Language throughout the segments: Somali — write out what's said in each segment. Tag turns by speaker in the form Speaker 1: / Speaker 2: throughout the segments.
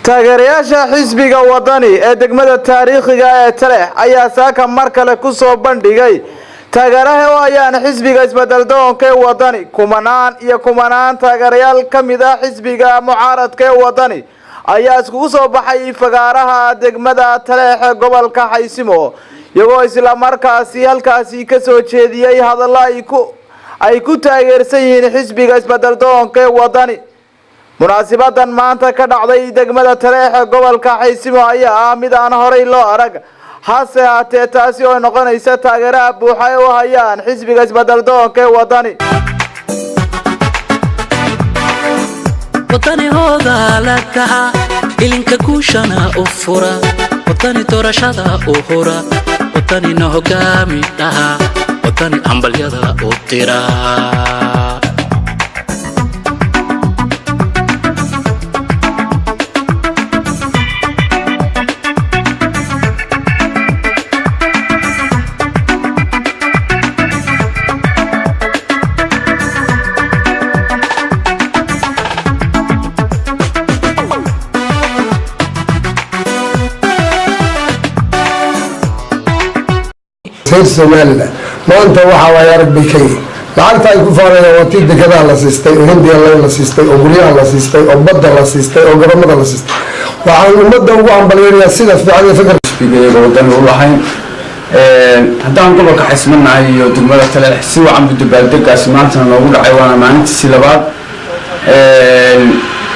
Speaker 1: taageerayaasha xisbiga wadani ee degmada taariikhiga ee Taleex ayaa saaka mar kale ku soo bandhigay taageeraha oo ayaan xisbiga isbedel doonka ee wadani kumanaan taageerayaal kamid ah xisbiga mucaaradka ee wadani ayaa isku soo baxay fagaaraha degmada Taleex ee gobolka Xaysimo iyagoo isla markaasi halkaasi ka soo jeediyay hadallo ay ku taageersan yihiin xisbiga isbedel doonka ee wadani. munaasabadan maanta ka dhacday degmada Taleex ee gobolka Xaysimo ayaa mid aan horey loo arag hase haatee taasi oo noqonaysa taageeraha buuxa ee u hayaan xisbiga isbedel doonka ee wadani.
Speaker 2: wadani hoogaalaka ilinka kuushana u fura wadani doorashada u hura wadani no hogaami dhaha wadani ambalyada u tira
Speaker 3: Somaliland maanta waxa way arag bikay lacagta ay ku faarayaan wati degadaa la siistay oo Hindiya la siistay oo guryaha la siistay oo badda la siistay oo garoomada la siistay waxaan ummadda ugu ambaleeyaa sida fiican fikir
Speaker 4: xisbiga wadani u lahayn haddaan gobolka Xaysmanahay iyo degmada Taleex si wacan badbaadagaas maanta noogu dhacay waana maalintii labaad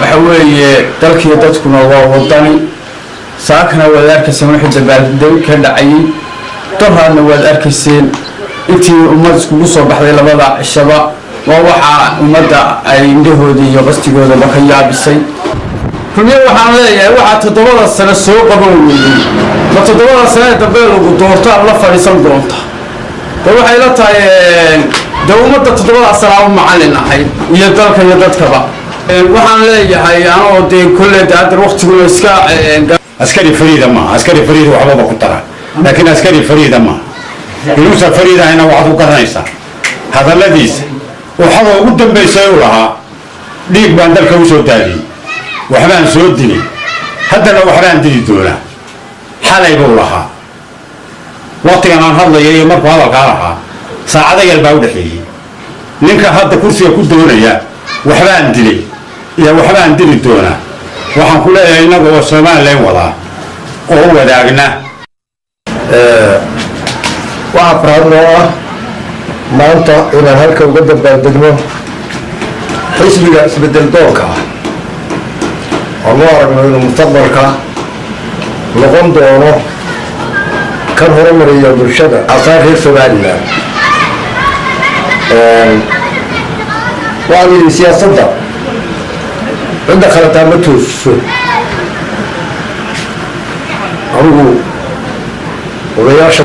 Speaker 4: waxa weeye dalkii dadkuna waa wadani saakana wadaarka sameeyay badbaadada ka dhacay طبعاً واد أركسين إنتي ومد سكوسو بحذي لبضع الشباب ووحى ومد عنده دي يبستي جوده بخيا بالسي كل يوم حامله وحى تطور السنة السوق قبل ما تطور السنة تبين ودورته الله فريسان دورته ووحى لا تاي دوما تطور السنة ومعلنا هاي يدرك يدرك كبا وحامله هاي أنا ودي كل ده الوقت كل إسكا
Speaker 5: عسكري فريد ما عسكري فريد وحبابه كتره لكن عسكري فريد ما يوسف فريد هنا وعدو كرنيسا هذا الذي وحضر قدام بيساولها ليك باندلك وسو دالي وحبان سودني حتى لو وحبان دي دولا حاله يبولها وقت انا هضل يي markuu hadalka lahaa saacada yar baa u dhaxeeyay ninka hadda kursiga ku doonaya waxbaan dilay iyo waxbaan dili doona waxaan ku leeyahay inaga oo Soomaaliland wada oo wadaagna
Speaker 3: waxa farxad ah maanta inaan halka uga dabbaaldegno xisbiga isbedel doonka oo loo aragno inuu mustaqbalka noqon doono kan horumariya bulshada reer Somaliland waa siyaasadda cidda khaladaad ma tooso anigu odayaasha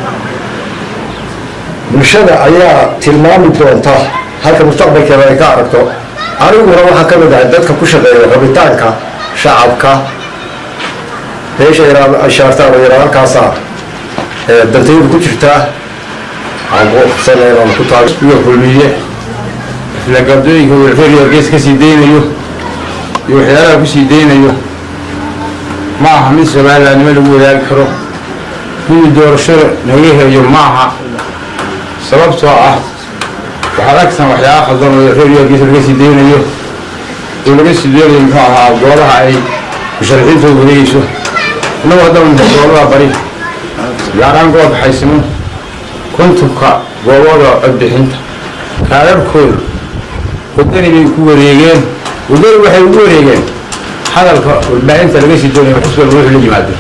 Speaker 3: bulshada ayaa tilmaami doonta halka mustaqbalkeeda ay ka aragto aniguna waxaa ka mid ah dadka ku shaqeeya rabitaanka shacabka meesha ashaartaan oo yaraa halkaasa dantaydu ku jirtaa aan qoofsanayno ku taal iyo kulmiye isla gabdooyinka welfare gees ka sii deynayo iyo waxyaalaha ku sii deynayo ma aha mid Somaliland lagu wadaagi karo من دورشة نويه يومها سببتها وحركت وحياة خضر الرجال جيت الجسد دين يو والجسد دين ينفعها جوارها أي مشاركين في الجيشة إنه هذا من جوارها بريء ياران قوة حيسمون كنت جوارها أبدهنت كارب كل ودني بيكون رجال ودني بيحبوا رجال هذا البعين تلقيش الدنيا بحسب الروح اللي جماده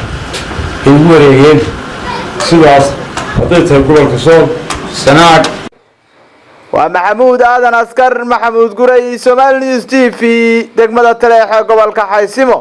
Speaker 3: يقول رجال sidaas dadka gobolka soo sanaad
Speaker 1: waa Maxamuud Aadan Askar Maxamuud Guray Somali News TV degmada Taleex gobolka Xaysimo.